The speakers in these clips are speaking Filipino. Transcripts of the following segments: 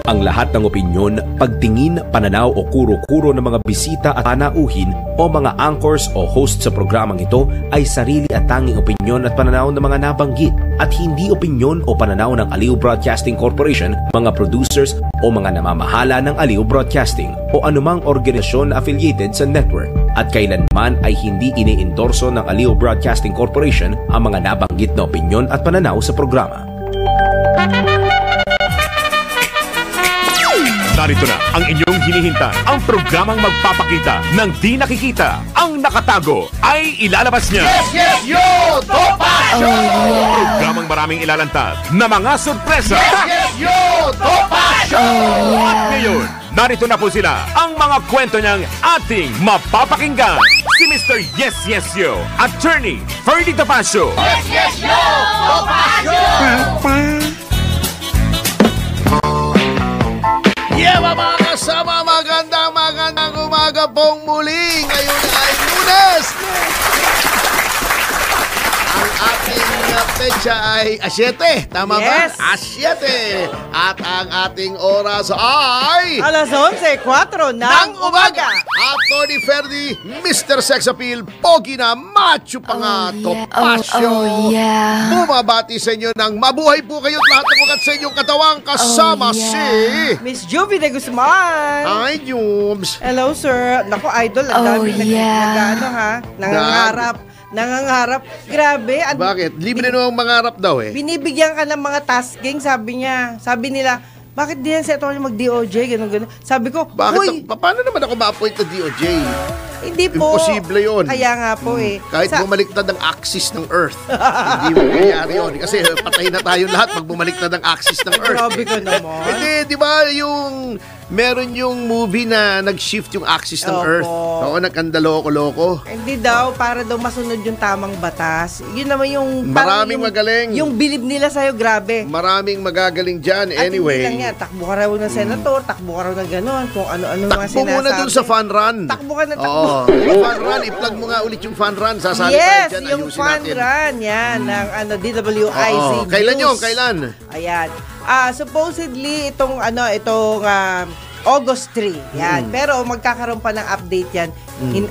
Ang lahat ng opinyon, pagtingin, pananaw o kuro-kuro ng mga bisita at panauhin o mga anchors o host sa programang ito ay sarili at tanging opinyon at pananaw ng mga nabanggit at hindi opinyon o pananaw ng Aliw Broadcasting Corporation, mga producers o mga namamahala ng Aliw Broadcasting o anumang organisasyon na affiliated sa network at kailanman ay hindi iniendorso ng Aliw Broadcasting Corporation ang mga nabanggit na opinyon at pananaw sa programa. Narito na ang inyong hinihintay, ang programang magpapakita ng di nakikita. Ang nakatago ay ilalabas niya. Yes, yes, yo! Topa Show! Programang maraming ilalantad na mga sorpresa. Yes, yes, yo! Topa Show! At ngayon, narito na po sila, ang mga kwento niyang ating mapapakinggan. Si Mr. Yes, Yes, Yo, Attorney Ferdy Topacio. Yes, yes, yo! Topa Show! Yeah, mga kasama, magandang umaga pong muli. Ngayon ay Lunes. Ang ating petsa ay 7, tama Yes. ba? 7. At ang ating oras ay Alas 11:04 ng umaga. Attorney Ferdy, Mr. Sex Appeal, pogi na, macho pa nga, Topacio. Bumabati sa inyo ng mabuhay po kayo at lahat ng ugat sa inyong katawang kasama si Miss Juvie de Guzman. Ay, Jubes. Hello, sir. Naku, idol. Ang dami nangangarap. Grabe. Bakit? Libre naman mangarap daw eh. Binibigyan ka ng mga tasking, sabi niya. Sabi nila, bakit di yan si Atty. mag-DOJ? Ganun. Sabi ko, Bakit? Paano naman ako ma-appoint na DOJ? Hindi po. Imposible yun. Kaya nga po eh. Kahit bumaliktad ang axis ng Earth, hindi mo mangyayari yun. Kasi patay na tayo lahat pag bumaliktad ang axis ng Earth. Grabe ka naman. Hindi, di ba meron yung movie na nag-shift yung axis ng Opo. Earth. Oo, nagkandaloko-loko. Hindi daw, para daw masunod yung tamang batas. Yun naman yung... Maraming magaling. Yung bilib nila sa'yo, grabe. Maraming magagaling dyan. At Anyway. hindi lang yan, takbo ka raw ng senator, takbo ka raw ng gano'n, kung ano-ano mga Takbo sinasabi. muna dun sa fun run. Takbo ka na takbo. Oo. Fun run, i-plug mo nga ulit yung fun run. Sasali Yes, tayo dyan, yung ayusin fun natin. run, yan, ng DWIC Oo. Kailan News. yun? Kailan? Ayan. Supposedly, itong August 3. Yan. Pero magkakaroon pa ng update yan.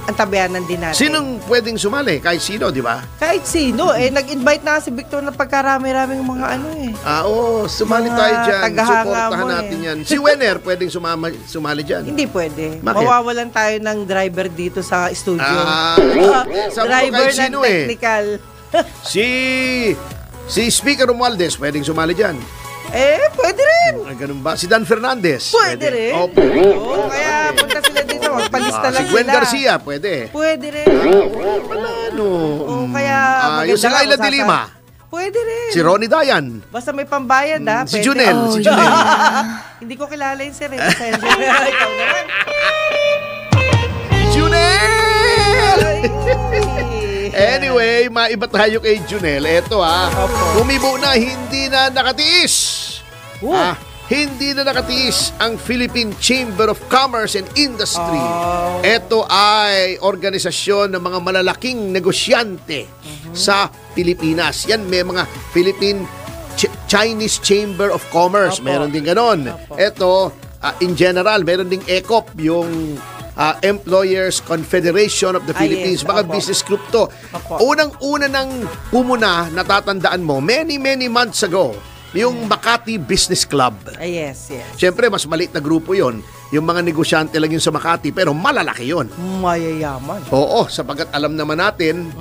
Antabayanan din natin. Sinong pwedeng sumali? Kahit sino, di ba? Kahit sino. Nag-invite na si Victor na pagkarami-raming mga Oo, sumali Mga tayo dyan. tagahanga Suportahan mo natin yan. Si Wenner pwedeng sumali dyan. Hindi pwede. Bakit? Mawawalan tayo ng driver dito sa studio. Sabi ko Driver kahit ng sino technical. Si Speaker Romualdez pwedeng sumali dyan. Pwede rin. Ay, ganun ba? Si Dan Fernandez. Pwede rin. Opo. Oo, kaya punta sila dito. Magpalista lang Si Gwen sila. Garcia, pwede. Pwede rin. Oo, kaya yung si Laila de Lima. Pwede rin. Si Ronnie Dayan. Basta may pambayad, ha? Si Pwede. Junel. Si Junel. Hindi ko kilala yung sir. Ikaw naman. Junel! Ay. Anyway, maiba tayo kay Junel. Eto Opo. Humibo na, hindi na nakatiis. Oh. Hindi na nakatiis ang Philippine Chamber of Commerce and Industry. Oh. Ito ay organisasyon ng mga malalaking negosyante sa Pilipinas. Yan, may mga Philippine Chinese Chamber of Commerce. Opo. Meron din ganon. Opo. Ito, in general, meron ding ECOP, yung Employers Confederation of the Philippines. Yes. Mga Opo. business group to. Opo. Unang-una ng pumuna, natatandaan mo, many months ago, yung Makati Business Club. Yes. Siyempre, mas maliit na grupo yon. Yung mga negosyante lang yun sa Makati, pero malalaki yon. Mayayaman. Oo, sapagkat alam naman natin,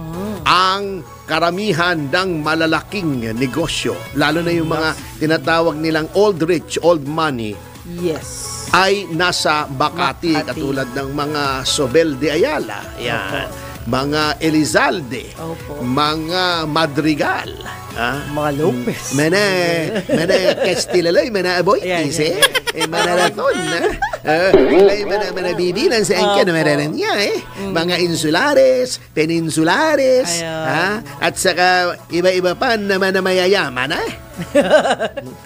ang karamihan ng malalaking negosyo, lalo na yung mga tinatawag nilang old rich, old money, Yes. ay nasa Makati, Makati. katulad ng mga Sobel de Ayala, yan, mga Elizalde, Opo. mga Madrigal, Mga Lopez. mana Castilaloy, mana Aboitis, manaraton, mana bibilan sa angka na mararan niya, mga Insulares, Peninsulares, at saka iba-iba pa naman na mayayaman,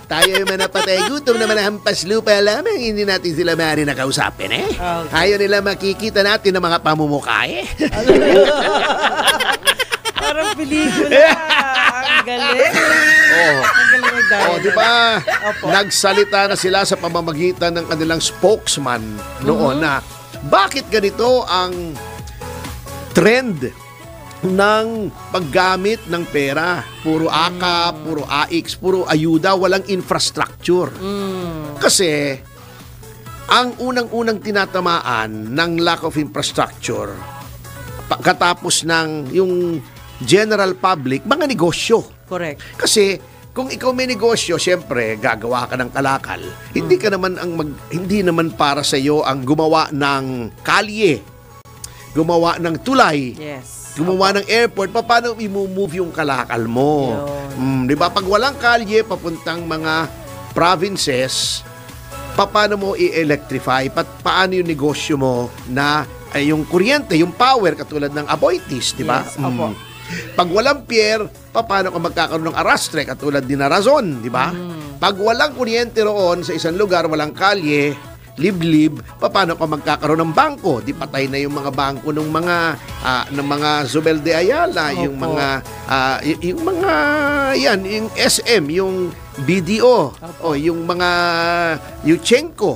Tayo yung manapatay gutom na manahampas lupa lamang, hindi natin sila maaari nakausapin, Okay. Ayaw nila makikita natin ng mga pamumukha, Parang pelikula. Ang galing. Oo. Ang galing dahil. di ba? Opo. Nagsalita na sila sa pamamagitan ng kanilang spokesman noon na bakit ganito ang trend ng paggamit ng pera. Puro AKAP, puro AIX, puro ayuda, walang infrastructure. Kasi ang unang-unang tinatamaan ng lack of infrastructure katapos ng yung general public, mga negosyo. Correct. Kasi kung ikaw may negosyo, siyempre gagawa ka ng kalakal. Hindi ka naman hindi naman para sa iyo ang gumawa ng kalye, gumawa ng tulay, Yes. gumawa ng airport. Paano i-move yung kalakal mo? Di ba? Pag walang kalye papuntang mga provinces, paano mo i-electrify? Paano yung negosyo mo na yung kuryente, yung power, katulad ng Aboitiz, di ba? Yes, opo. Pag walang pier, paano ka magkakaroon ng arastre, katulad din na Razon, di ba? Pag walang kuryente roon sa isang lugar, walang kalye, liblib, paano ka magkakaroon ng bangko? Di patay na yung mga bangko ng mga Zubel de Ayala, yung Opo. yung SM, yung BDO, o yung mga Yuchenko,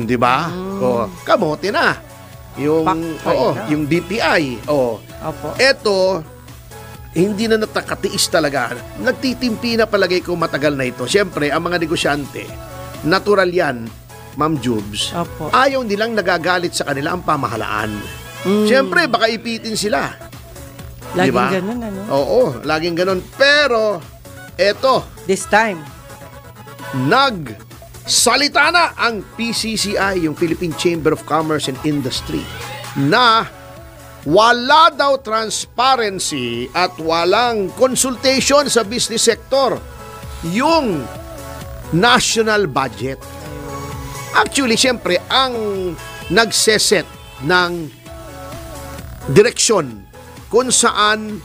di ba? O, kamote na. Yung Pakpay na. yung BPI. Opo. Eto, hindi na natakatiis talaga. Nagtitimpi na palagay ko matagal na ito. Siyempre, ang mga negosyante, natural yan, Ma'am Jubes. Opo. Ayaw nilang nagagalit sa kanila ang pamahalaan. Siyempre, baka ipitin sila. Laging Diba? ganun, ano? Oo, laging ganun. Pero, eto, This time. nagsalita na ang PCCI, yung Philippine Chamber of Commerce and Industry, na wala daw transparency at walang consultation sa business sector yung national budget. Actually, siyempre, ang nagseset ng direksyon kung saan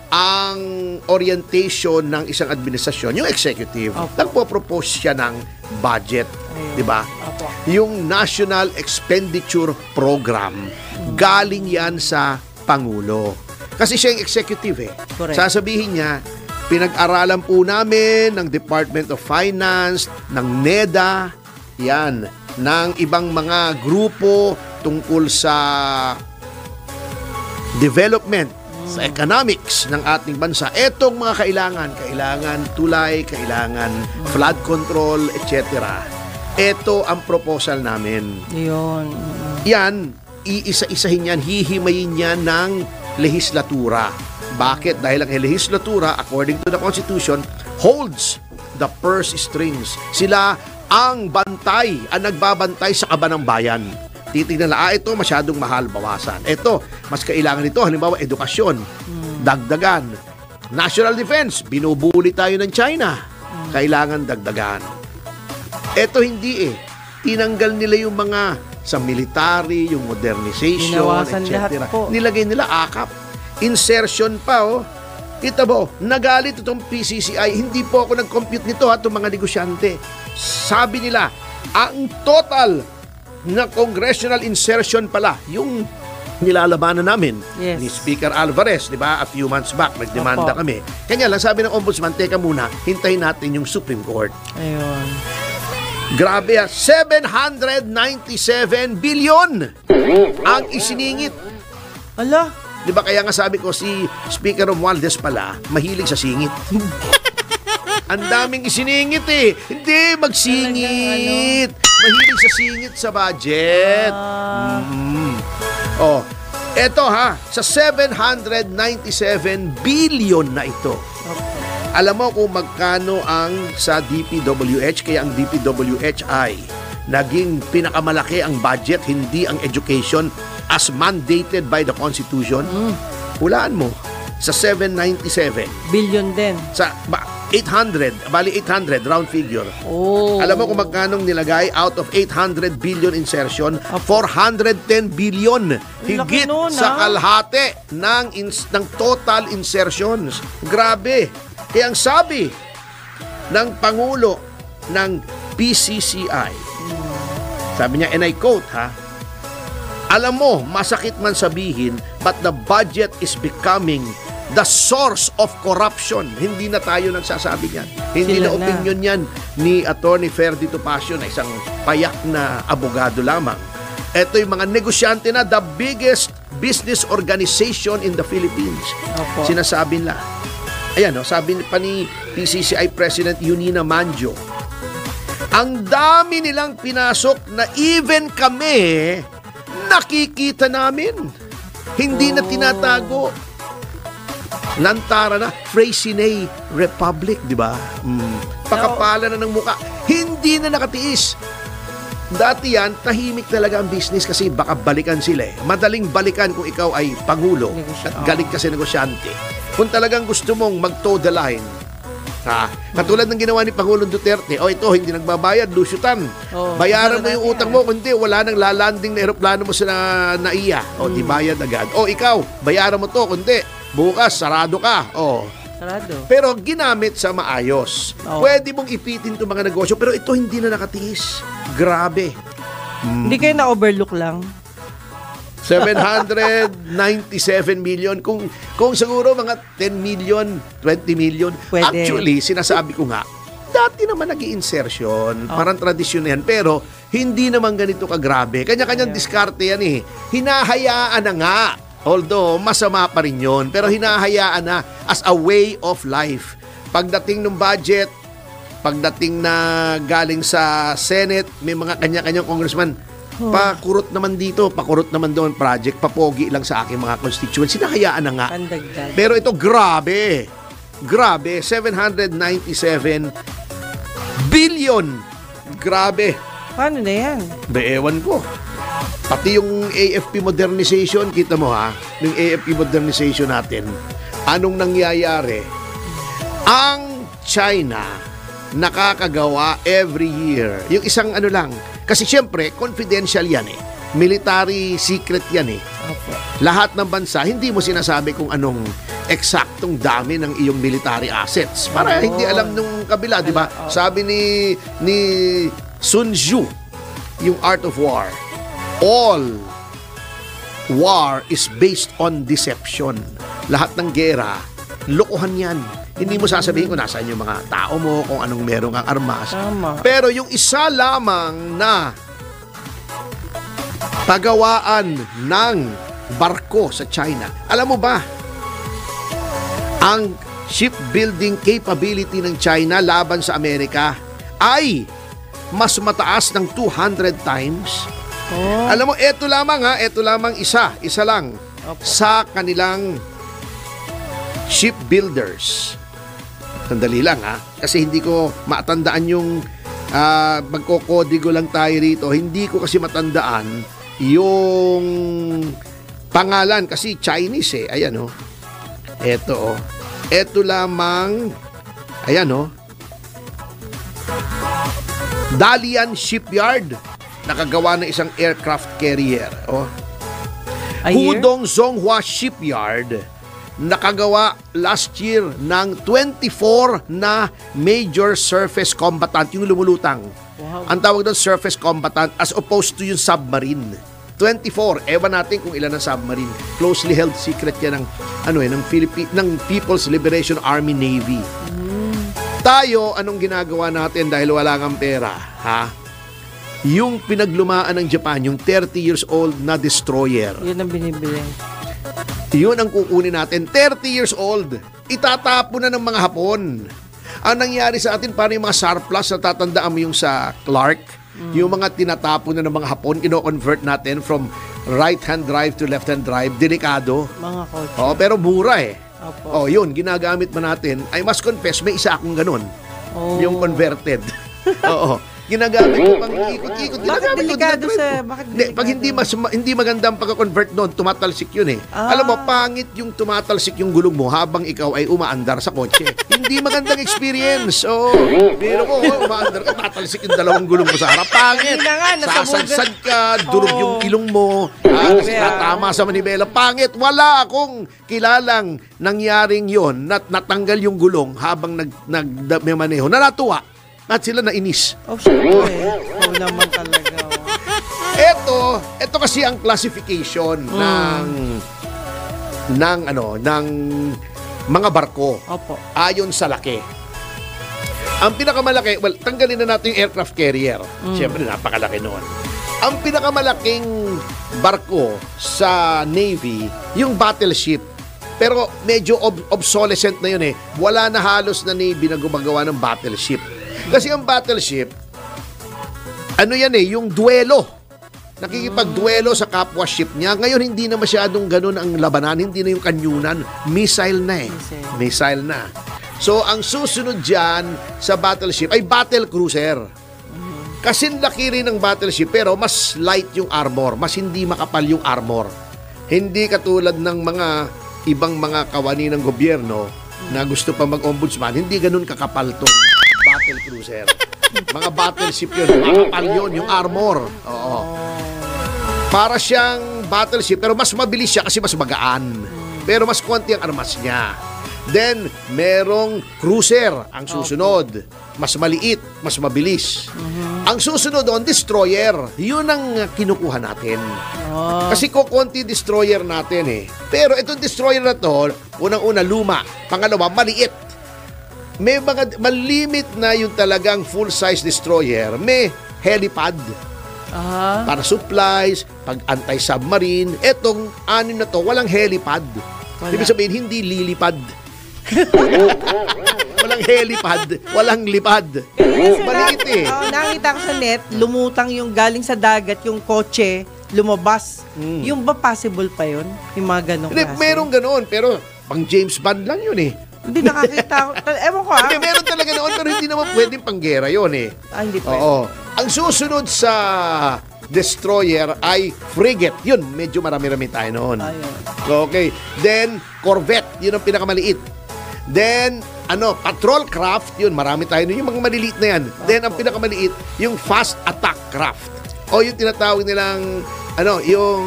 ang orientation ng isang administrasyon, yung executive, Opo. nagpo-propose siya ng budget, di ba? Opo. Yung National Expenditure Program, galing yan sa Pangulo. Kasi siya yung executive eh. Correct. Sasabihin niya, pinag-aralan po namin ng Department of Finance, ng NEDA, yan, ng ibang mga grupo tungkol sa development, sa economics ng ating bansa. Etong mga kailangan tulay, kailangan flood control, etc. Ito ang proposal namin. Yun. Yan, iisa-isahin yan, hihimayin yan ng lehislatura. Bakit? Dahil ang lehislatura, according to the Constitution, holds the purse strings. Sila ang bantay, ang nagbabantay sa kaba ng bayan. Titignan na, ito masyadong mahal, bawasan. Ito, mas kailangan ito, halimbawa, edukasyon, dagdagan. National defense, binubuli tayo ng China, kailangan dagdagan. Ito hindi eh. Tinanggal nila yung mga sa military, yung modernization, Binawasan etc. lahat po. Nilagay nila AKAP. Insertion pa, oh. Kita mo, nagalit itong PCCI, hindi po ako nag-compute nito, itong mga negosyante. Sabi nila, ang total na congressional insertion pala, yung nilalabanan namin Yes. ni Speaker Alvarez, di ba? A few months back, nagdemanda Opo. kami. Kanya lang, sabi ng Ombudsman, teka muna, hintayin natin yung Supreme Court. Ayun. Grabe 797 billion ang isiningit. Ala, Di ba kaya nga sabi ko si Speaker Romualdez pala, mahilig sa singit. Ang daming isiningit eh. Hindi, magsingit. Mahilig sa singit sa budget. Oh, eto ha, sa 797 billion na ito. Alam mo kung magkano ang sa DPWH, kaya ang DPWH ay naging pinakamalaki ang budget, hindi ang education as mandated by the Constitution. Hulaan mo, sa 797, billion din. sa 800, bali 800, round figure. Oh. Alam mo kung magkano nilagay out of 800 billion insertion? 410 billion. Higit nun, sa ha? kalahati ng total insertions. Grabe. Kaya ang sabi ng Pangulo ng PCCI, sabi niya, and I quote ha, alam mo, masakit man sabihin, but the budget is becoming the source of corruption. Hindi na tayo nagsasabi niyan. Hindi Sila na opinion yan ni Attorney Ferdy Topacio na isang payak na abogado lamang. Ito yung mga negosyante na the biggest business organization in the Philippines. Opo. Sinasabi nila. Ayan, sabi pa ni PCCI President Yunina Manjo, ang dami nilang pinasok na even kami nakikita namin. Hindi na tinatago. Lantara na, Freycinet Republic, di ba? Pakapala na ng muka. Hindi na nakatiis. Dati yan, tahimik talaga ang business kasi baka balikan sila eh. Madaling balikan kung ikaw ay pangulo at galing kasi negosyante. Kung talagang gusto mong mag-toe the line, katulad ng ginawa ni Pangulong Duterte, ito, hindi nagbabayad, lusyutan. Bayaran mo yung utang mo, kundi wala nang lalanding na eroplano mo sa NAIA. Di bayad agad. Ikaw, bayaran mo to, kundi bukas, sarado ka. Sarado. Pero ginamit sa maayos. Pwede mong ipitin itong mga negosyo, pero ito hindi na nakatiis. Grabe. Hindi kayo na-overlook lang? 797 million. Kung siguro mga 10 million, 20 million. Pwede. Actually, sinasabi ko nga, dati naman nag-i-insertion. Parang tradisyon yan. Pero hindi naman ganito kagrabe. Kanya-kanyang diskarte yan eh. Hinahayaan na nga. Although, masama pa rin yun. Pero hinahayaan na as a way of life. Pagdating ng budget, pagdating na galing sa Senate, may mga kanya-kanyang congressman, pakurot naman dito, pakurot naman doon, project, papogi lang sa aking mga constituents. Hinahayaan na nga. Pandagdag. Pero ito, grabe. Grabe, 797 billion. Grabe. Paano na yan? Ewan ko. Pati yung AFP modernization, kita mo yung AFP modernization natin, anong nangyayari? Ang China nakakagawa every year. Yung isang lang, kasi syempre, confidential yan eh. Military secret yan eh. Okay. Lahat ng bansa, hindi mo sinasabi kung anong eksaktong dami ng iyong military assets. Para hindi alam nung kabila, di ba? Sabi ni Sun Tzu, yung Art of War, all war is based on deception. Lahat ng gera, lokohan yan. Hindi mo sasabihin kung nasaan yung mga tao mo, kung anong meron kang armas. Tama. Pero yung isa lamang na pagawaan ng barko sa China, alam mo ba, ang shipbuilding capability ng China laban sa Amerika ay mas mataas ng 200 times. Alam mo, eto lamang isa lang sa kanilang shipbuilders. Sandali lang kasi hindi ko matandaan yung magkokodigo lang tayo rito. Hindi ko kasi matandaan yung pangalan kasi Chinese eh. Ayan Eto Eto lamang. Ayan Dalian Shipyard. Nakagawa ng isang aircraft carrier. Hudong Zonghua Shipyard. Nakagawa last year ng 24 na major surface combatant, yung lumulutang. Wow. Ang tawag doon surface combatant as opposed to yung submarine. 24. Ewan natin kung ilan ang submarine. Closely held secret yan ng People's Liberation Army Navy. Tayo, anong ginagawa natin dahil wala kang pera? Yung pinaglumaan ng Japan, yung 30 years old na destroyer. Yun ang binibili. Yun ang kukunin natin. 30 years old. Itatapon na ng mga Hapon. Ang nangyari sa atin, parang yung mga surplus na tatandaan mo yung sa Clark, yung mga tinatapon na ng mga Hapon, kino-convert natin from right-hand drive to left-hand drive. Delikado. Mga kotse. Pero mura eh. Opo. Yun, ginagamit mo natin. I must confess, may isa akong ganun. Yung converted. Ginagamit ko pang ikot-ikot. Bakit delikado sa... Pag hindi maganda ang pagka-convert doon, tumatalsik yun eh. Alam mo, pangit yung tumatalsik yung gulong mo habang ikaw ay umaandar sa kotse. Hindi magandang experience. Pero umaandar ka, tatalsik yung dalawang gulong mo sa harap. Pangit. Sasadsad ka, durog yung ilong mo. Tatama sa manibela. Pangit. Wala akong kilalang nangyaring yon na natanggal yung gulong habang may maneho. Natuwa. At sila nainis. Syempre. Naman talaga. Ito kasi ang classification ng mga barko. Opo. Ayon sa laki. Ang pinakamalaki, well, tanggalin na natin yung aircraft carrier. Siyempre, napakalaki noon. Ang pinakamalaking barko sa Navy, yung battleship. Pero medyo obsolescent na yun eh. Wala na halos na Navy na gumagawa ng battleship. Kasi ang battleship, ano yan eh, yung duelo. Nakikipagduelo sa kapwa ship niya. Ngayon, hindi na masyadong ganun ang labanan. Hindi na yung kanyunan. Missile na eh. Missile na. So, ang susunod dyan sa battleship ay battle cruiser. Kasi laki rin ng battleship pero mas light yung armor. Mas hindi makapal yung armor. Hindi katulad ng mga ibang mga kawani ng gobyerno na gusto pa mag-ombudsman. Hindi ganun kakapal tong battle cruiser. Mga battleship yun. Makapal yun, yung armor. Oo. Para siyang battleship pero mas mabilis siya kasi mas magaan. Pero mas konti ang armas niya. Then, merong cruiser ang susunod. Mas maliit, mas mabilis. Ang susunod doon, destroyer. Yun ang kinukuha natin. Kasi konti destroyer natin eh. Pero itong destroyer na to, unang-una luma. Pangalawa, maliit. May mga malimit na yung talagang full-size destroyer. May helipad. Para supplies, pag anti-submarine. Etong 6 na to, walang helipad. Ibig sabihin, hindi lilipad. Walang helipad, walang lipad. Maliit eh. Nakita ko sa net, lumutang yung galing sa dagat, yung kotse, lumabas. Yung ba possible pa yun? Yung mga ganong klase? Merong ganon, pero pang James Bond lang yun eh. Hindi nakakita ko. Ewan ko Hindi, meron talaga noon, pero hindi naman pwedeng panggera yun eh. Hindi pwede. Oo. Ang susunod sa destroyer ay frigate. Yun, medyo marami-rami tayo noon. Okay. Then, corvette. Yun ang pinakamaliit. Then, patrol craft. Yun, marami tayo noon. Yung mga maliliit na yan. Then, ang pinakamaliit, yung fast attack craft. O yung tinatawag nilang, yung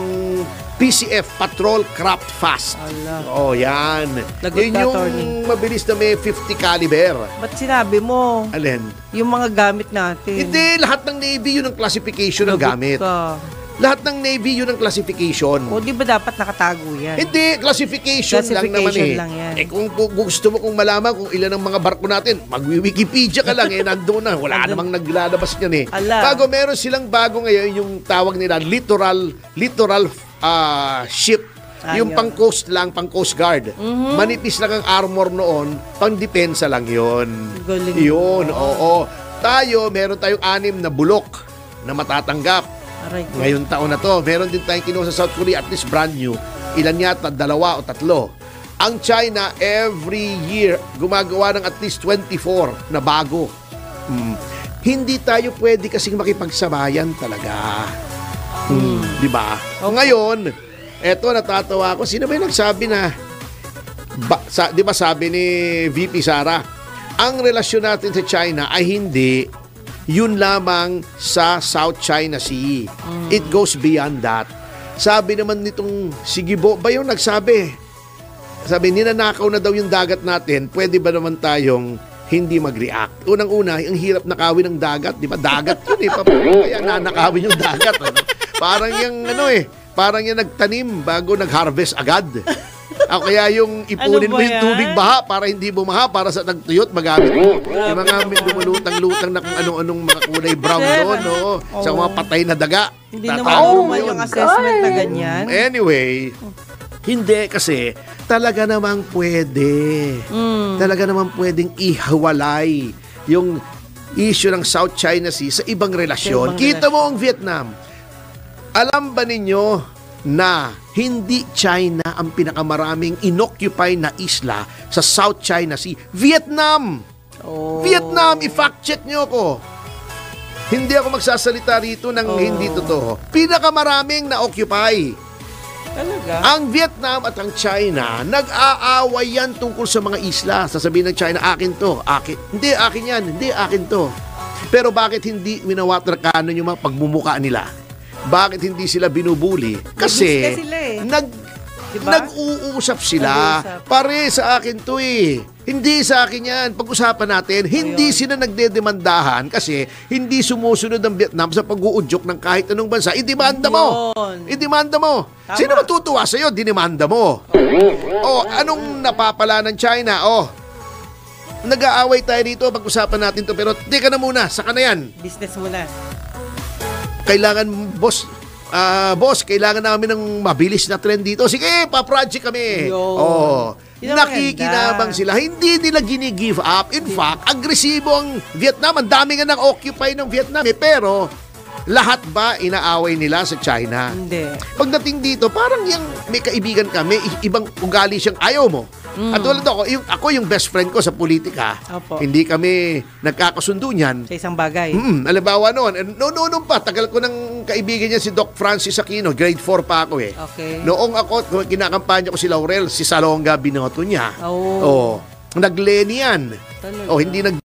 PCF, Patrol Craft Fast. Oh, yan. Yun yung mabilis na may 50 caliber. Ba't sinabi mo? Alin? Yung mga gamit natin. Hindi, lahat ng Navy yun ang classification ng gamit. Lahat ng Navy yun ang classification. O, di ba dapat nakatago yan? Hindi, classification lang naman eh. Lang yan. Kung gusto mo kung malaman kung ilan ang mga barko natin, mag-Wikipedia ka lang nandoon na. Wala namang naglalabas niyan eh. Bago, meron silang bago ngayon yung tawag nila littoral ship. Yung pang coast lang, pang coast guard. Manipis lang ang armor noon, pang depensa lang yun. Galing. Yun, oo. Tayo, meron tayong 6 na bulok na matatanggap. Ngayong taon na to, meron din tayong kinuha sa South Korea, at least brand new. Ilan yata, 2 o 3. Ang China, every year, gumagawa ng at least 24 na bago. Hindi tayo pwede kasing makipagsabayan talaga. Di ba? Ngayon, eto natatawa ako. Sino ba yung nagsabi na, di ba sabi ni VP Sara, ang relasyon natin sa China ay hindi yun lamang sa South China Sea. It goes beyond that. Sabi naman nitong Sigibo, ba yung nagsabi? Sabi, ninanakaw na daw yung dagat natin, pwede ba naman tayong hindi mag-react? Unang-una, ang hirap nakawin ng dagat, di ba? Dagat yun eh. Kaya nanakawin yung dagat. Parang yung parang yung nagtanim bago nag-harvest agad. Kaya yung ipunin mo yung tubig baha para hindi bumaha, para sa tagtuyot magamit mo. Yung mga lumulutang-lutang na kung anong mga kulay brown doon, sa mga patay na daga. Hindi naman yung assessment na ganyan. Anyway, hindi kasi talaga namang pwede. Talaga namang pwedeng ihiwalay yung issue ng South China Sea sa ibang relasyon. Kita mo ang Vietnam. Alam ba ninyo na hindi China ang pinakamaraming inoccupy na isla sa South China Sea? Vietnam! Vietnam! I-fact check nyo ako. Hindi ako magsasalita rito ng hindi totoo. Pinakamaraming na-occupy. Talaga? Ang Vietnam at ang China, nag-aaway yan tungkol sa mga isla. Sasabihin ng China, akin to. Hindi, akin yan. Hindi, akin to. Pero bakit hindi winawatercanon yung mga pagmumuka nila? Bakit hindi sila binubuli? Kasi Diba? Nag-uusap sila. Pare, sa akin to eh. Hindi sa akin yan. Pag-usapan natin, hindi sila nagdedemandahan kasi hindi sumusunod ang Vietnam sa pag-uudyok ng kahit anong bansa. Idemanda mo. Idemanda mo. Tama. Sino matutuwa sa'yo? Dinimanda mo. Anong napapala ng China? Nag-aaway tayo dito, pag-usapan natin to. Pero teka na muna, saka na yan. Business muna. Kailangan, boss, kailangan namin ng mabilis na trend dito. Sige, pa-project kami. Yun ang Nakikinabang sila. Hindi nila gini-give up. In fact, agresibo ang Vietnam. Ang dami nga nang-occupy ng Vietnam. Pero, lahat ba inaaway nila sa China? Hindi. Pagdating dito, parang may kaibigan ka, may ibang ugali siyang ayaw mo. At tulad ako yung best friend ko sa politika. Opo. Hindi kami nagkakasundo niyan. Sa isang bagay. Halimbawa noon, noon pa, tagal ko ng kaibigan niya si Doc Francis Aquino, grade 4 pa ako eh. Okay. Noong ako, kinakampanya ko si Laurel, si Salonga binoto niya. Nag-Lenny yan. Talaga? Hindi nag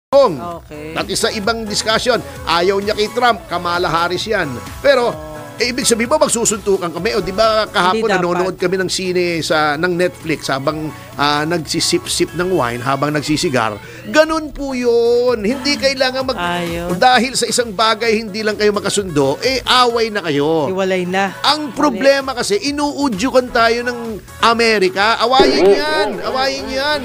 Okay. At sa ibang discussion, ayaw niya kay Trump, Kamala Harris yan. Pero, ibig sabihin ba magsusuntukan kami? O di ba kahapon nanonood kami ng sine ng Netflix habang nagsisip-sip ng wine, habang nagsisigar. Ganun po yun. Hindi kailangan dahil sa isang bagay hindi lang kayo makasundo, away na kayo. Iwalay na. Ang problema kasi, inuudyukan tayo ng Amerika. Awayin yan. Awayin yan.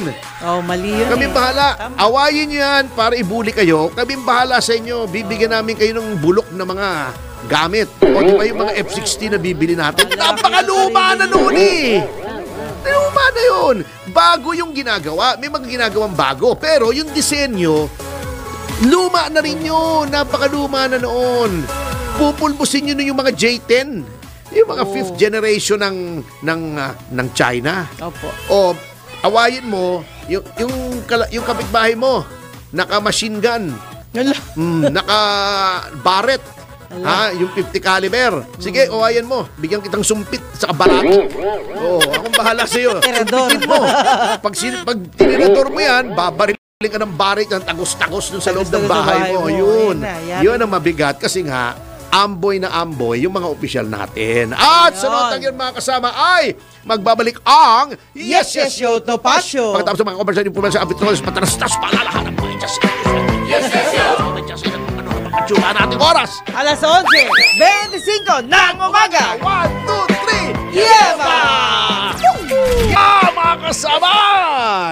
Mali yun. Kami bahala. Awayin yan para ibuli kayo. Kami bahala sa inyo. Bibigyan namin kayo ng bulok na mga gamit. O di ba yung mga F-16 na bibili natin? Napakaluma na noon eh. Luma na yun. Bago yung ginagawa. May mga ginagawang bago. Pero yung disenyo, luma na rin yun. Napakaluma na noon. Pupulbusin nyo yung mga J-10. Yung mga 5th generation ng China. Opo. O awayin mo yung kapitbahay mo. Naka-machine gun. Naka-barret. Yung 50 caliber. Sige, awayan mo. Bigyan kitang sumpit sa baraki. Akong bahala sa'yo. Sumpitin mo. Pag tinirador mo yan, babarilin ka ng barret ng tagos-tagos dun sa loob ng bahay mo. Yun ang mabigat kasi nga, amboy na amboy yung mga opisyal natin. At sa notang yan mga kasama ay magbabalik ang Yes, Yes, Yo, to Pasyo. Pagkatapos ng mga komersyal improvement sa Abitrones, patarastas, palalahan ng mga Yes, Yes, Yo. Tsura natin oras. Alas 11:25 ng umaga. 1, 2, 3. Yeba! Mga kasama!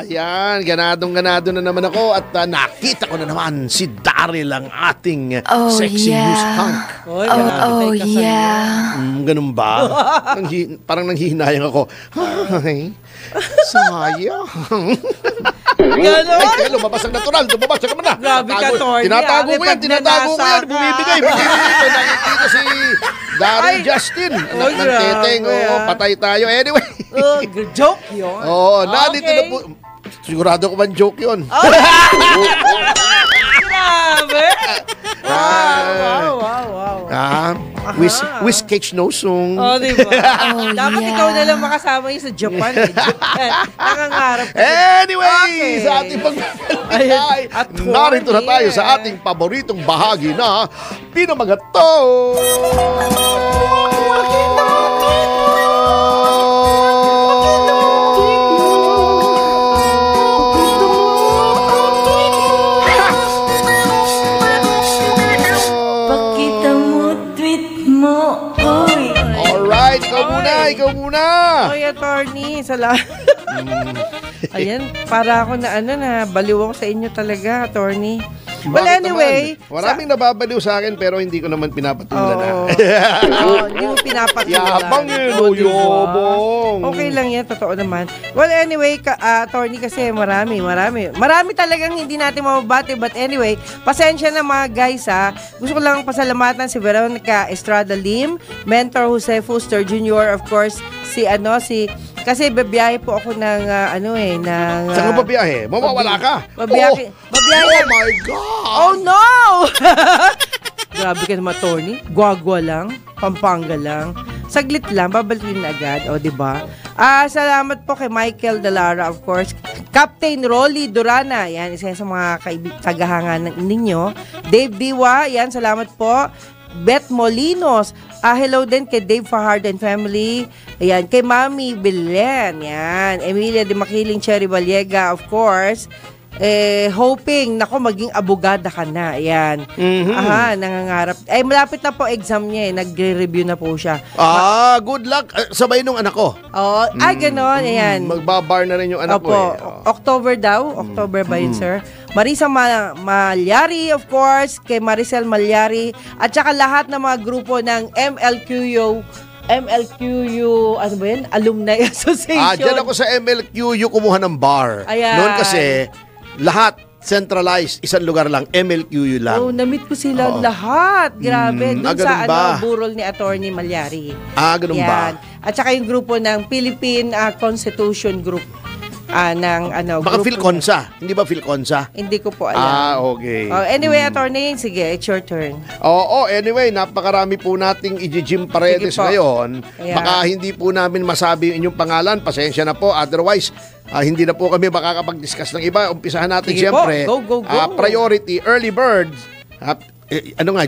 Yan, ganadong-ganado na naman ako at nakita ko na naman si Daryl, ang ating sexy news hunk. Ganun ba? Parang nanghihinayang ako. Ay, sayang. Ganon? Ay, lumabas ang natural. Lumabas, saka na. Grabe ka, Torny. Tinatago ko yan. Bumibigay. Nakikita si Daryl Justin. Ng teteng. Patay tayo. Anyway. Joke yun. Nandito na po. Sigurado ko man joke yun. Grabe. Wow. With Cage No Song. Diba? Dapat ikaw na lang makasama yun sa Japan. Nangangarap. Anyway, sa ating pagbabalik, narito na tayo sa ating paboritong bahagi na Pinamagato. Ikaw muna. Oy, attorney, salamat. Ayan, para ako na baliw ako sa inyo talaga, attorney. Well, anyway. Maraming nababaliw sa akin pero hindi ko naman pinapatulan hindi mo pinapatulan. Yabang yabong. Okay lang yan, totoo naman. Well, anyway, attorney kasi marami talagang hindi natin mababati. But anyway, pasensya na mga guys Gusto ko lang pasalamatan si Veronica Estrada Lim, Mentor Jose Fuster Jr., of course, kasi babiyahe po ako ng Saan ka babiyahe? Mawawala ka? Babiyahe. Oh my God! Oh no! Grabe ka naman, Tony. Guagua lang. Pampanga lang. Saglit lang, babalikin na agad. O, diba? Salamat po kay Michael Dalara, of course. Captain Rolly Durana. Yan, isa sa mga tagahangan ninyo. Dave Diwa. Yan, salamat po. Beth Molinos. Hello din kay Dave Fajardo and family. Ayan, kay Mami Belen. Yan. Emilia de Makiling, Cherry Valiega, of course. Hoping, maging abogada ka na. Ayan. Nangangarap. Malapit na po exam niya Nagre-review na po siya. Good luck. Sabay nung anak ko. Ganon. Ayan. Magbabar na rin yung anak ko October daw. October ba yun, sir? Marisa Malyari, of course. Kay Maricel Malyari. At saka lahat ng mga grupo ng MLQU, ano ba yun? Alumni Association. Diyan ako sa MLQU kumuha ng bar. Ayan. Noon kasi, lahat centralized, isang lugar lang, MLQU lang. Na-meet ko sila lahat. Grabe. Doon sa burol ni Attorney Malyari. Ganun ba? At saka yung grupo ng Philippine Constitution Group. Baka Philconsa. Hindi ba Philconsa? Hindi ko po alam. Okay. Anyway, Attorney, sige, it's your turn. Anyway, napakarami po nating i-Jim Paredes ngayon. Ayan. Baka hindi po namin masabi yung inyong pangalan. Pasensya na po. Otherwise, hindi na po kami makakapag-discuss ng iba. Umpisahan natin sige siyempre. Go. Priority, early bird.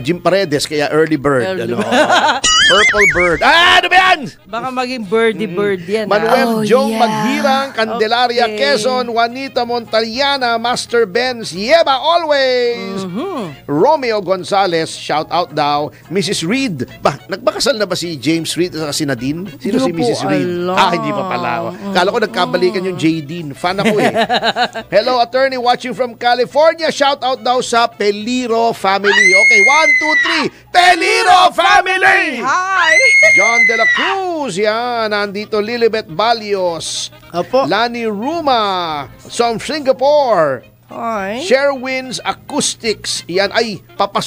Jim Paredes, kaya early bird. Purple bird. Ano ba yan? Baka maging birdie bird yan. Manuel Jong Maghirang, Candelaria, Quezon, Juanita Montaliana, Master Benz, Yeba always. Romeo Gonzalez, shout out daw. Mrs. Reed. Nagbakasal na ba si James Reed at si Nadine? Sino si Mrs. Reed? Hindi pa pala. Kala ko nagkabalikan yung J. Dean. Fan ako Hello, attorney watching from California. Shout out daw sa Peliro family. Okay, 1, 2, 3. Peliro family! Hi! John De La Cruz, yan. Nandito Lilibet Balios. Opo. Lani Ruma from Singapore. Hi. Sherwin's Acoustics. Yan ay,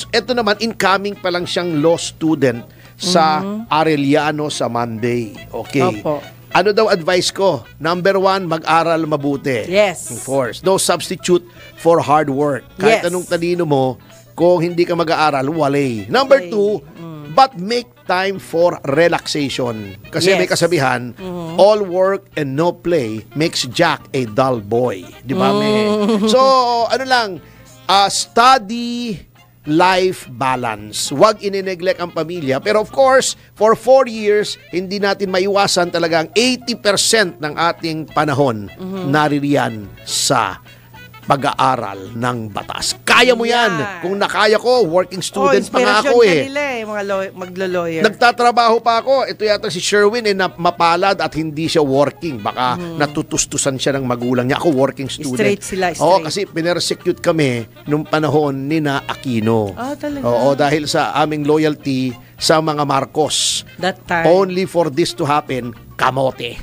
ito naman, incoming pa lang siyang law student sa Arellano sa Monday. Okay. Opo. Ano daw advice ko? Number 1, mag-aral mabuti. Yes. Of course. No substitute for hard work. Kahit anong talino mo, kung hindi ka mag-aaral, walay. Number 2, but make time for relaxation. Kasi may kasabihan, all work and no play makes Jack a dull boy. Di ba, So, study life balance. Huwag inineglect ang pamilya. Pero of course, for 4 years, hindi natin maiwasan talagang 80% ng ating panahon naririyan sa pag-aaral ng batas. Kaya mo yan. Kung nakaya ko, working student pa nga ako nila mga maglo-lawyer. Nagtatrabaho pa ako. Ito yata si Sherwin na mapalad at hindi siya working. Baka natutustusan siya ng magulang niya. Ako working student. Straight sila, straight. Kasi pinersecute kami nung panahon ni na Aquino. Talaga? Dahil sa aming loyalty sa mga Marcos. That time. Only for this to happen, kamote.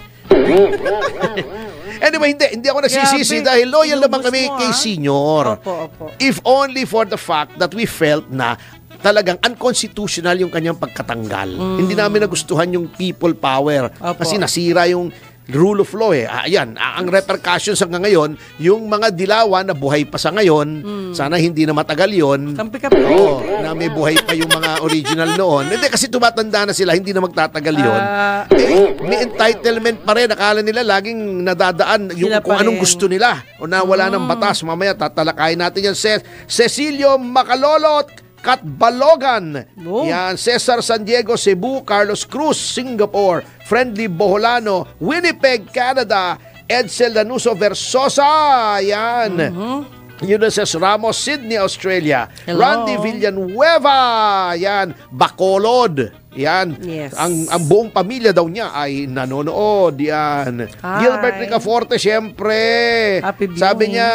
Anyway, hindi ako nagsisisi dahil loyal naman kami kay Senior. Opo. If only for the fact that we felt na talagang unconstitutional yung kanyang pagkatanggal. Hindi namin nagustuhan yung people power. Kasi nasira yung rule of law Ayan, ang repercussions hanggang ngayon, yung mga dilawan na buhay pa sa ngayon, sana hindi na matagal yon. Kampi-kampi. Na may buhay pa yung mga original noon. Hindi, kasi tumatanda na sila, hindi na magtatagal yon. May entitlement pa rin. Akala nila laging nadadaan yung kung anong gusto nila. O nawala ng batas. Mamaya tatalakayin natin yan. Cecilio Macalolot, Kat Balogan, yan, Cesar San Diego, Cebu, Carlos Cruz, Singapore, Friendly Boholano, Winnipeg, Canada, Edsel Danuso Versosa, yan, Ulysses Ramos, Sydney, Australia, Hello. Randy Villanueva, yan, Bacolod, yan, yes. ang buong pamilya daw niya ay nanonood, yan. Hi. Gilbert Ricaforte, syempre, Happy sabi niya,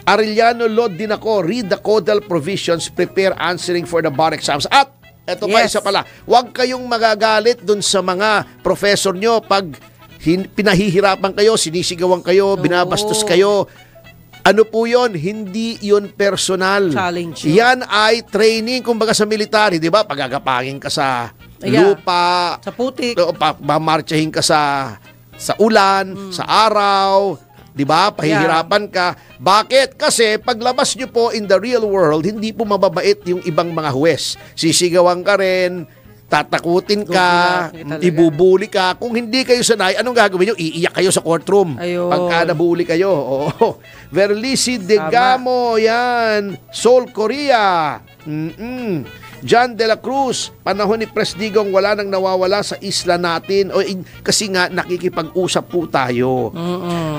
Arellano Law din ako, read the codal provisions, prepare answering for the bar exams. At, eto pa, isa pala, huwag kayong magagalit dun sa mga professor nyo pag pinahihirapan kayo, sinisigawan kayo, binabastos kayo. Ano po yun? Hindi yun personal. Challenge. Yan ay training, kumbaga sa military, di ba? Pagagapangin ka sa lupa, sa putik, mamarchahin ka sa ulan, sa araw, di ba? Pahihirapan ka. Bakit? Kasi paglabas nyo po in the real world, hindi po mababait yung ibang mga huwes. Sisigawan ka rin, tatakutin ka, ibubuli ka. Kung hindi kayo sanay, anong gagawin nyo? Iiyak kayo sa courtroom. Ayun. Pagka nabuli kayo. Oo. Verlisi Degamo, yan. Seoul, Korea. John de la Cruz, panahon ni Presdigong wala nang nawawala sa isla natin. Kasi nga nakikipag-usap po tayo.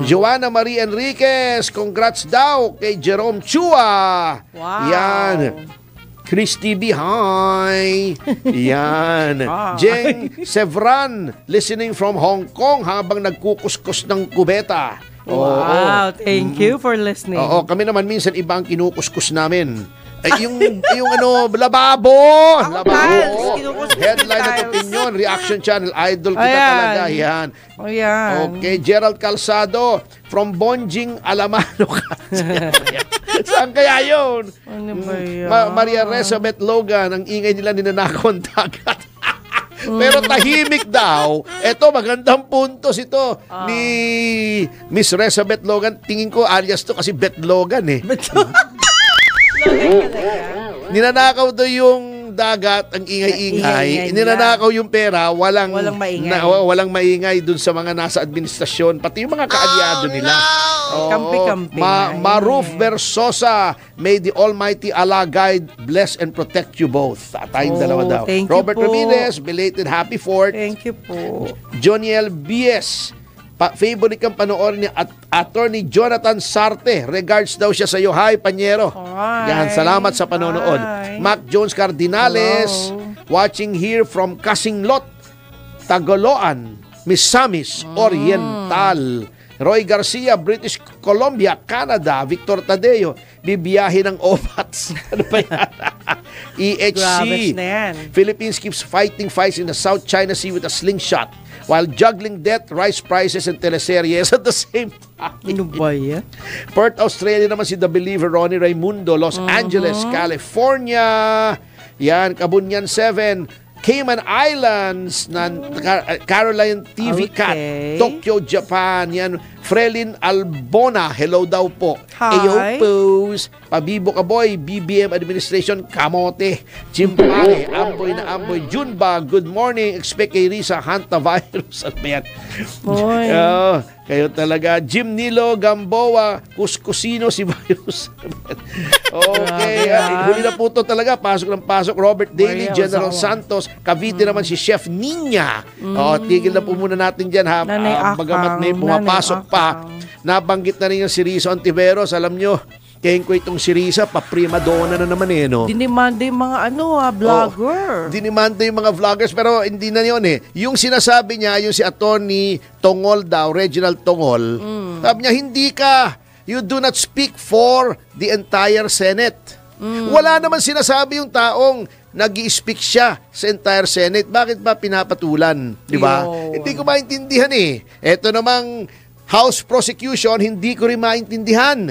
Joanna Marie Enriquez, congrats daw kay Jerome Chua. Wow. Yan. Christy B, hi. Yan. Jeng Sevran, listening from Hong Kong habang nagkukuskus ng kubeta. Wow, thank you for listening. Oo, kami naman minsan ibang kinukuskus namin. Yung lababo. Lababo. Headline at opinion, reaction channel, idol kita talaga. Yan. Okay, Gerald Calzado from Bonjing Alamano. Saan kaya yun? Ano ba yan? Maria Elizabeth Logan, ang ingay nila ninanakaw ang dagat. Pero tahimik daw. Ito, magandang puntos ito ni Miss Elizabeth Logan. Tingin ko alias to kasi Beth Logan eh. Ninanakaw daw yung dagat, ang ingay-ingay. Ninanakaw yung pera, walang maingay dun sa mga nasa administrasyon, pati yung mga kaalyado nila. Kampi-kampi. Maruf Versosa, may the Almighty Allah guide, bless and protect you both. Tayong dalawa daw. Robert Ramirez, belated happy 4th. Thank you po. Joniel B.S., favorite kang panoorin ni Attorney Jonathan Sarte. Regards daw siya sa iyo. Hi, Panyero. Yan, salamat sa panonood. Mac Jones Cardinales, watching here from Kasinglot, Tagoloan, Misamis, Oriental. Roy Garcia, British Columbia, Canada. Victor Tadeo, bibiyahe ng OPATS. Ano ba yan? EHC. Philippines keeps fighting fights in the South China Sea with a slingshot while juggling debt, rice prices, and teleseries at the same time. Ano ba yan? Perth, Australia naman si The Believer, Ronnie Raimundo, Los Angeles, California. Yan, Kabunyan 7. Cayman Islands, Caroline TV Cat, Tokyo, Japan. Yan, Frelin Albona, hello daw po. Hi. Ayopos, Pabibo Kaboy, BBM Administration, Kamote, Chimpare, Amboy na Amboy, Junba, good morning, expect kay Risa, hantavirus. At yan. Kayo talaga. Jim Nilo, Gamboa, Kuskusino, si Virus. Okay, huli na po ito talaga. Pasok ng pasok. Robert Daly, General Santos, Cavite naman si Chef Ninya. Tigil na po muna natin dyan ha. Bagamat may pumapasok pa. Nabanggit na rin yung si Rizzo Antiveros. Alam nyo, kaya ko itong si Risa, pa-prima donna na naman eh, no? Dinimanda yung mga vlogger. Dinimanda yung mga vloggers, pero hindi na yun eh. Yung sinasabi niya, yung si Attorney Tongol daw, Reginald Tongol, sabi niya, you do not speak for the entire Senate. Wala naman sinasabi yung taong nag-i-speak siya sa entire Senate. Bakit ba pinapatulan? Di ba? Hindi ko maintindihan eh. Ito namang House prosecution, hindi ko rin maintindihan.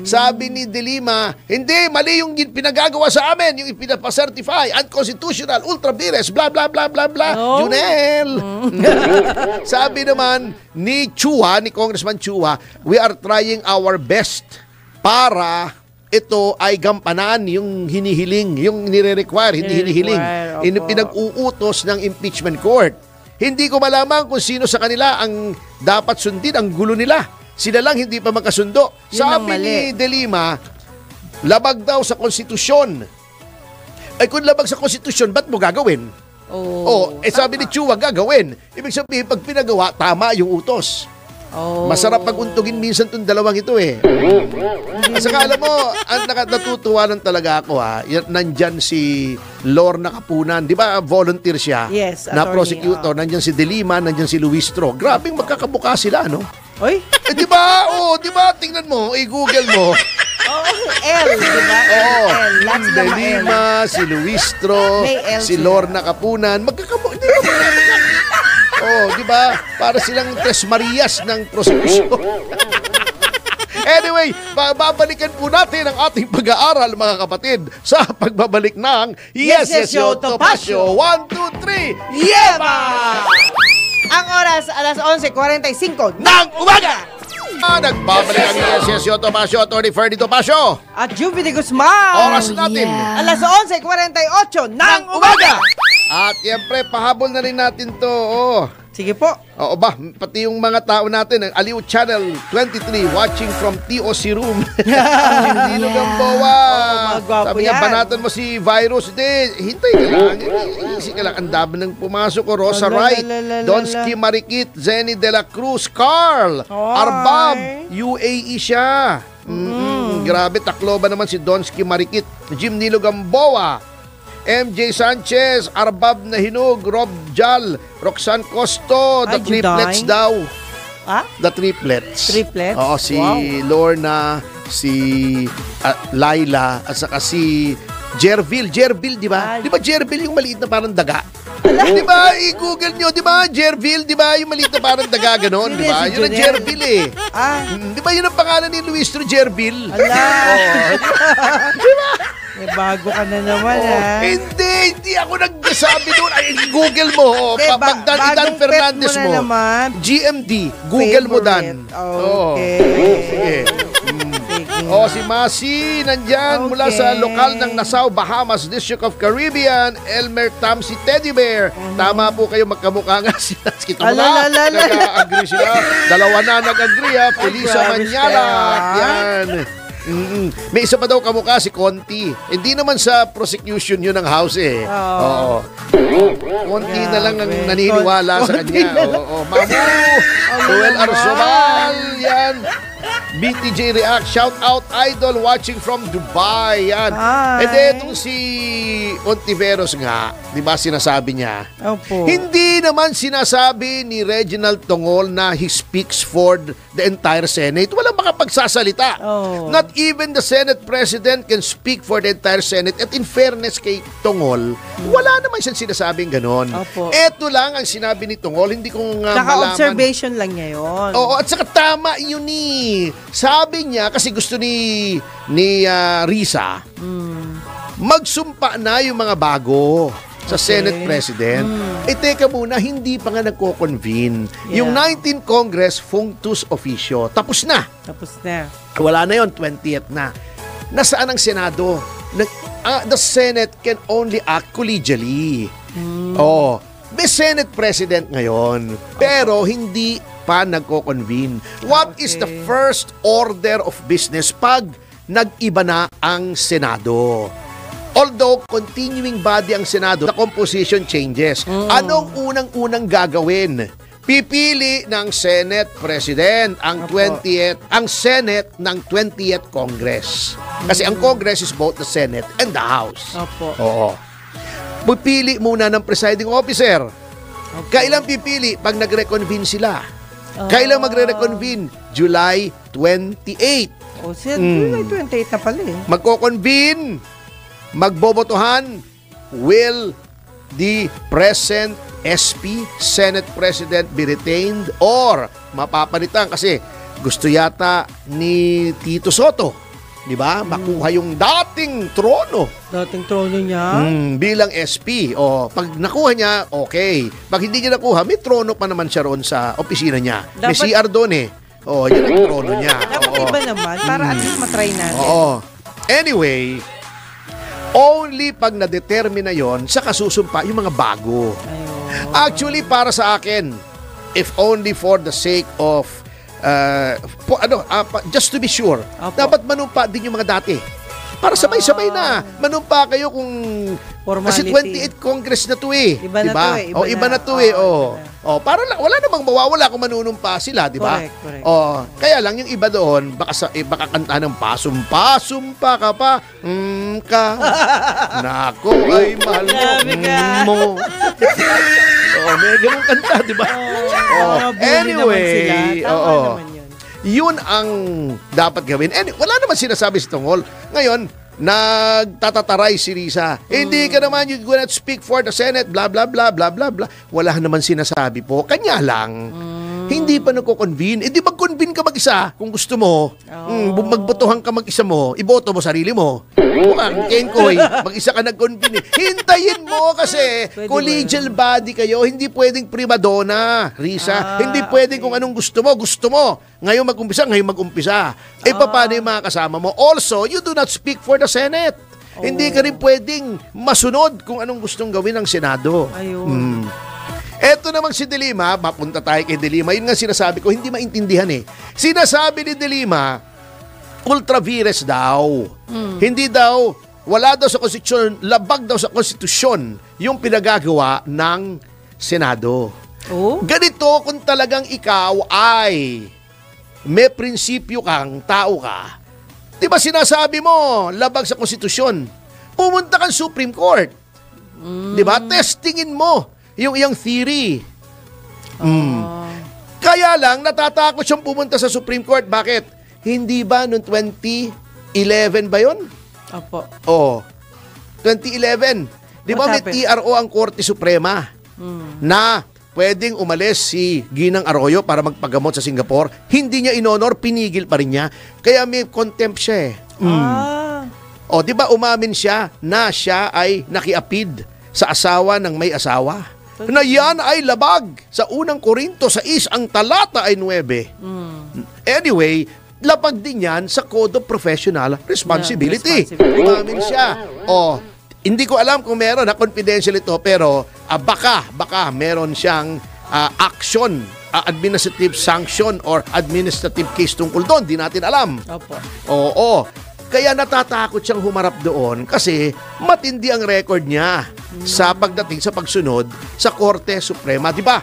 Sabi ni De Lima, hindi, mali yung pinagagawa sa amin, yung ipinapacertify, unconstitutional, ultra vires, blah, blah, blah, blah, blah. Junel! Sabi naman ni Chua, ni Congressman Chua, we are trying our best para ito ay gampanan yung hinihiling, yung nire-require, hindi hinihiling. Pinag-uutos ng impeachment court. Hindi ko malaman kung sino sa kanila ang dapat sundin, ang gulo nila. Sila lang hindi pa magkasundo. Sabi ni De Lima, labag daw sa konstitusyon. Ay kung labag sa konstitusyon, ba't mo gagawin? Sabi ni Chua, gagawin. Ibig sabihin, pag pinagawa, tama yung utos. Masarap pag-untugin minsan itong dalawang ito eh. Saka alam mo, natutuwa lang talaga ako ha. Nandyan si Lorna Kapunan. Di ba volunteer siya? Yes, na prosecutor. Nandyan si De Lima, nandyan si Luistro. Grabing magkakabuka sila, no? Oy? Di ba? Di ba? Tingnan mo, i-google mo. L, di ba? De Lima, si Luistro, si Lorna Kapunan. Magkakabuka. Di ba? Para silang Tres Marias ng prosecution. Anyway, babalikan po natin ang ating pag-aaral, mga kapatid, sa pagbabalik ng Yes, Yes, Yo, Topacio. 1, 2, 3, Yema! Ang oras, alas 11:45 ng umaga! Nagbabalik ang Yes, Yes, Yo, Topacio, Atty. Ferdy Topacio. At Juvie de Guzman. Oras natin. Alas 11:48 ng umaga. At siyempre, pahabol na rin natin to. Sige po. Oo ba, pati yung mga tao natin, Aliw Channel 23, watching from TOC Room. Hindi Gamboa. mga gwapo Sabi nga, yan. banatan mo si Virus. Hintay ka lang. Easy ka lang. Ang dami nang pumasok ko. Rosa Wright, Donsky Marikit, Zenny De La Cruz, Carl, Arbab, UAE siya. Grabe, Tacloban naman si Donsky Marikit, Jim Nilo Gamboa, MJ Sanchez, Arbab na Hinog, Rob Jal, Roxanne Costo, The Ay, Triplets Juday. daw. Ah? The Triplets. Triplets? Oo, si Lorna, si Laila, at saka si Jerville. Jerville, di ba? Di ba Jerville yung maliit na parang daga? Di ba? I-google nyo, di ba? Jerville, di ba? Yung maliit na parang daga, ganon, di ba? Si Yun ang Jerville eh. Di ba yun ang pangalan ni Luistro Jerville? May bago ka na naman, Hindi ako nagsabi doon. Ay, Google mo. Pag Dan Fernandez pet mo mo. na naman. GMD. Google mo, Dan. Okay. Sige. Si Masi, nandyan mula sa lokal ng Nassau, Bahamas, District of Caribbean, Elmer Tamsi Teddy Bear. Tama po kayo, magkamukha nga sila. Kita mo na, nag-agree sila. Dalawa na nag-agree, Felisa Manyala. Yan. May isa pa daw kamukha si Conti. Hindi naman sa prosecution yun ng house eh. Oo. Conti na lang ang naniniwala sa kanya. Mamu, Joel Arsobal, yan. BTJ React, shout out idol watching from Dubai. Yan. Hi. And then itong si Ontiveros nga, di ba sinasabi niya? Opo. Hindi naman sinasabi ni Reginald Tongol na he speaks for the entire Senate. Walang makapagsasalita. Not even the Senate President can speak for the entire Senate. At in fairness kay Tongol, wala naman siyang sinasabing ganon. Ito lang ang sinabi ni Tongol. Hindi ko nga malaman. Observation lang niya yun. Oo, at saka tama yun eh. Sabi niya, kasi gusto ni Risa, magsumpa na yung mga bago sa Senate President. Teka muna, hindi pa nga nagko-convene. Yung 19th Congress, functus officio. Tapos na. Wala na yun, 20th na. Nasaan ang Senado? The Senate can only act collegially. May Senate President ngayon, pero hindi pa nagko-convene. What is the first order of business pag nag-iba na ang Senado? Although continuing body ang Senado, the composition changes. Anong unang-unang gagawin? Pipili ng Senate President ang 20th, ang Senate ng 20th Congress. Kasi ang Congress is both the Senate and the House. Oo. Pipili muna ng presiding officer. Kailan pipili? Pag nagre-convene sila. Kailan magre-reconvene? July 28. July 28 na pala eh. Magko-convene, magbobotohan, will the present SP, Senate President be retained or mapapalitan kasi gusto yata ni Tito Soto, di ba? Makuha yung dating trono. Dating trono niya? Bilang SP. Pag nakuha niya, okay. Pag hindi niya nakuha, may trono pa naman siya roon sa opisina niya. May CR doon eh. Yan ang trono niya. Dapat iba naman, para at least matry natin. Anyway, only pag na-determine na yon, saka susumpa yung mga bago. Actually, para sa akin, if only for the sake of just to be sure, dapat manumpa din yung mga dati. Para sabay-sabay na. Manumpa kayo kung formality. Kasi 28 Congress na to eh. Iba na to eh. Iba na to eh. Para lang, wala namang mawawala kung manunumpa sila, di ba? Correct. Kaya lang yung iba doon, baka kanta ng pasumpa ka pa. Nako ay mahal mo. May ganun kanta, di ba? Anyway, yun ang dapat gawin. And wala naman sinasabi si Tongol. Ngayon, nagtatataray si Risa. Hindi ka naman, you cannot speak for the Senate, blah, blah, blah, blah, blah, blah. Wala naman sinasabi po. Kanya lang, hindi pa nagko-convene. Di mag-convene ka mag-isa kung gusto mo. Magbotohan ka mag-isa mo, iboto mo sarili mo. Mukhang Kenkoy, mag-isa ka nag-convene. Hintayin mo kasi collegial body kayo. Hindi pwedeng primadona, Risa. Hindi pwedeng kung anong gusto mo. Ngayon mag-umpisa. Paano yung mga kasama mo? Also, you do not speak for the Senate. Hindi ka rin pwedeng masunod kung anong gustong gawin ng Senado. Eto namang si De Lima, mapunta tayo kay De Lima. Yun nga sinasabi ko, hindi maintindihan eh. Sinasabi ni De Lima, ultra vires daw. Hindi daw, wala daw sa konstitusyon, labag daw sa konstitusyon yung pinagagawa ng Senado. Ganito kung talagang ikaw ay may prinsipyo kang tao ka. Diba sinasabi mo, labag sa konstitusyon, pumunta kang Supreme Court. Diba? Testingin mo yung iyang theory. Kaya lang, natatakot siyang pumunta sa Supreme Court. Bakit? Hindi ba noong 2011 ba yun? Opo. 2011. Di ba may TRO ang Korte Suprema na pwedeng umalis si Ginang Arroyo para magpagamot sa Singapore. Hindi niya inonor, pinigil pa rin niya. Kaya may contempt siya eh. Di ba umamin siya na siya ay nakiapid sa asawa ng may asawa? Na yan ay labag sa unang Korinto 6, ang talata ay 9. Anyway, labag din yan sa Code of Professional Responsibility. Umamin siya. Hindi ko alam kung meron, confidential ito, pero baka meron siyang action, administrative sanction or administrative case tungkol doon. Di natin alam. Oo. Kaya natatakot siyang humarap doon kasi matindi ang record niya sa pagdating sa pagsunod sa Korte Suprema. Di ba?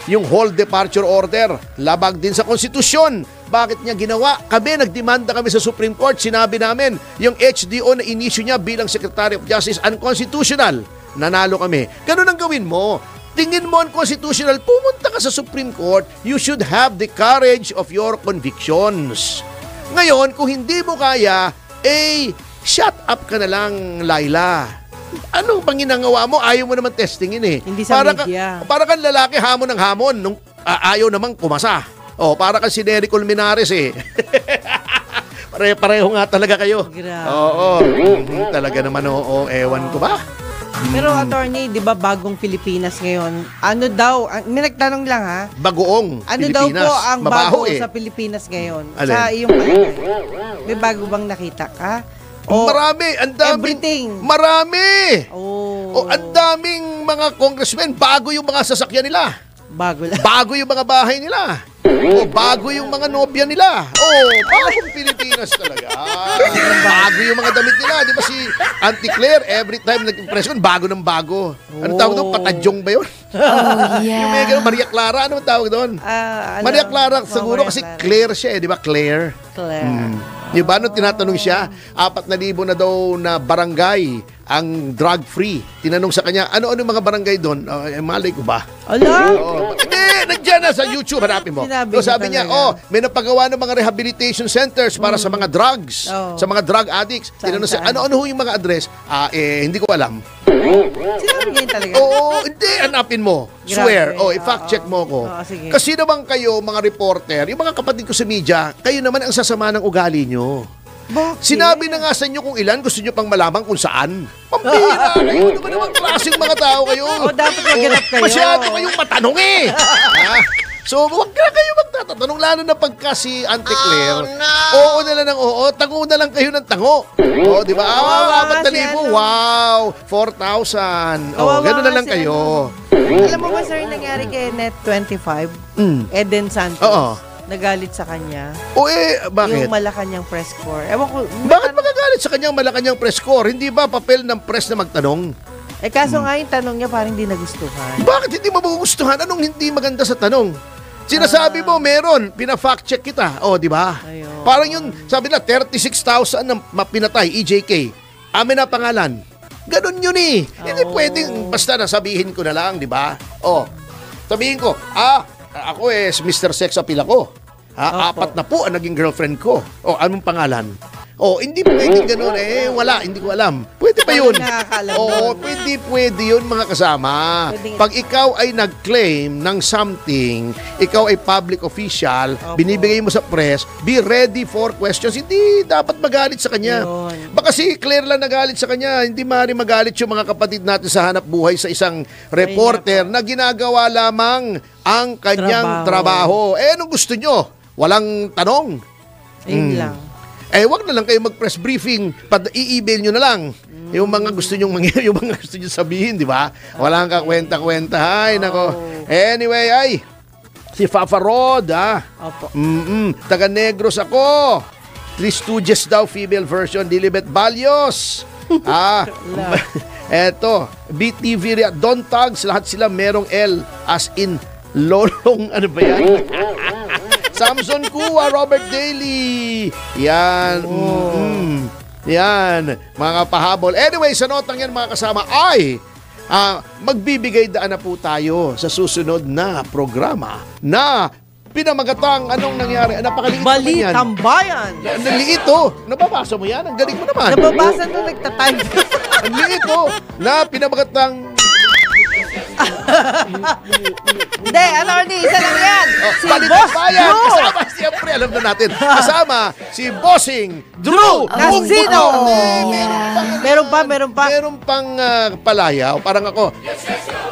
Yung whole departure order, labag din sa konstitusyon. Bakit niya ginawa? Nagdemanda kami sa Supreme Court. Sinabi namin, yung HDO na inisyu niya bilang Secretary of Justice unconstitutional. Nanalo kami. Ganun ang gawin mo. Tingin mo unconstitutional, pumunta ka sa Supreme Court. You should have the courage of your convictions. Ngayon, kung hindi mo kaya, shut up ka na lang, Laila. Anong panginangawa mo? Ayaw mo naman testingin eh. Hindi sa media. Para kang lalaki hamon ng hamon nung ayaw namang pumasa. Para kang si Nery Colmenares eh. Pare-pareho nga talaga kayo. Grabe. Talaga naman ewan ko ba? Pero attorney, di ba bagong Pilipinas ngayon? Ano daw, may nagtanong lang ha? Bagoong ano Pilipinas. Ano daw po ang mabaho bago sa Pilipinas ngayon? Alin? Sa iyong palagay. May bago bang nakita ka? Marami, ang daming, everything. Marami. Ang daming mga congressmen, bago yung mga sasakyan nila. Bago lang. Bago yung mga bahay nila. Bago yung mga nobya nila. Bagong Pilipinas talaga. Bago yung mga damit nila. Di ba si Auntie Claire, every time nag-impression, bago ng bago. Ano tawag doon? Patadyong ba yun? Yung may ganun, Maria Clara, ano tawag doon? Maria Clara, siguro kasi Claire siya eh. Di ba Claire? Di ba, nung tinatanong siya, 4,000 na daw na barangay ang drug-free. Tinanong sa kanya, ano-ano yung mga barangay doon? Malay ko ba? Hindi, nandiyan na sa YouTube, hanapin mo. Sabi niya, may napagawa ng mga rehabilitation centers para sa mga drugs, sa mga drug addicts. Tinanong siya, ano-ano yung mga address? Hindi ko alam. Sinabi niya talaga? Hindi, hanapin mo. Swear. I-fact check mo ko. Kasi naman kayo, mga reporter, yung mga kapatid ko sa media, kayo naman ang sasama ng ugali nyo. Bakit? Sinabi na nga sa inyo kung ilan, gusto nyo pang malaman kung saan. Pambira kayo, ano ba naman klaseng mga tao kayo? Dapat maganap kayo. Masyado kayong matanong eh. So, huwag na kayo magtatanong, lalo na pagka si Auntie Claire. Oo na lang ng oo, tango na lang kayo ng tango. Di ba? 4,000. Wow, 4,000. Gano'n na lang kayo. Alam mo ba, sir, nangyari kay Net25? Eden Santos. Nagalit sa kanya. Bakit? Yung Malacanang press corps. Ewan ko. Bakit magagalit sa kanyang Malacanang press corps? Hindi ba papel ng press na magtanong? Kaso nga yung tanong niya parang hindi nagustuhan. Bakit hindi mo magugustuhan? Anong hindi maganda sa tanong? Sinasabi mo, meron. Pina-fact check kita. Di ba? Parang yun, sabi na, 36,000 na pinatay, EJK. Amin na pangalan. Ganon yun eh. Hindi pwedeng, basta nasabihin ko na lang, di ba? Sabihin ko, ako Mr. Sex Appeal ako. 4 na po ang naging girlfriend ko. Anong pangalan? Hindi pwedeng gano'n wala, hindi ko alam. Pwede pa yun. Pwede yun mga kasama. Pag ikaw ay nag-claim ng something, ikaw ay public official, binibigay mo sa press, be ready for questions. Hindi dapat magalit sa kanya. Baka si Claire lang nagalit sa kanya, hindi maaaring magalit yung mga kapatid natin sa hanap buhay sa isang reporter na ginagawa lamang ang kanyang trabaho. Anong gusto nyo? Walang tanong. Ayun lang. wag na lang kayo mag-press briefing. I-email nyo na lang. Yung mga gusto nyong yung mga gusto nyo sabihin, di ba? Walang kakwenta-kwenta. Ay, nako. Anyway, ay, si Fafa Rod, Opo. Taga Negros ako. Three Stooges daw, female version. Dilibet Balyos. Eto, BTV, Don Tags, lahat sila merong L. As in, lolong, ano ba yan? Samson Kua, Robert Daly. Yan. Yan, mga pahabol. Anyway, sa notang yan mga kasama ay magbibigay daan na po tayo sa susunod na programa na pinamagatang anong nangyari. Napakaliit naman yan. Balitang Bayan. Naliit oh. Nababasa mo yan? Ang galing mo naman. Nababasa nung nagtatype. Ang liit oh. Na pinamagatang Hindi, isa lang yan. Si Balitang Boss Bayan. Drew. Kasama, siyempre, alam na natin. Kasama si Bossing Drew. Nasino? Meron pa. Meron pang palaya. O parang ako.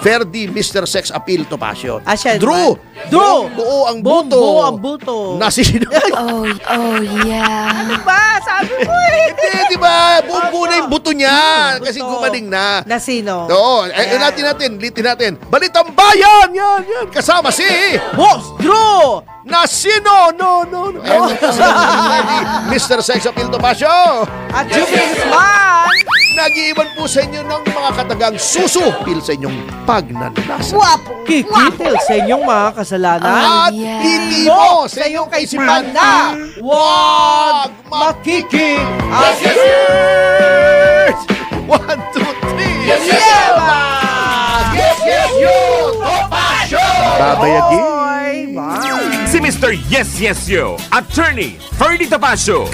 Ferdi, Mr. Sex Appeal, Topacio. Siya, Drew. Drew. Buo ang buto. Buo ang buto. Nasino? Oh, yeah. Ano ba? Sabi ko eh. Hindi, di ba? Buo na yung buto niya. Kasi Buto. gumaling na. Nasino? Oo. Litin natin. Balitang Bayan! Yan. Kasama si Boss Drew. Nasino? No. Mr. Sex Appeal, Topacio. At Jupiter Man. Nag-iiwan po sa inyo ng mga katagang susupil sa inyong pagnanasa. Kikitil sa inyong mga kasalanan. At yeah. hindi mo sa inyong kaisipan na huwag makikig. Yes! 1, 2, 3. Yes, you! Topacio! Babayagin. Bye. Si Mr. Yes, Yes, Yo, Attorney Ferdy Topacio.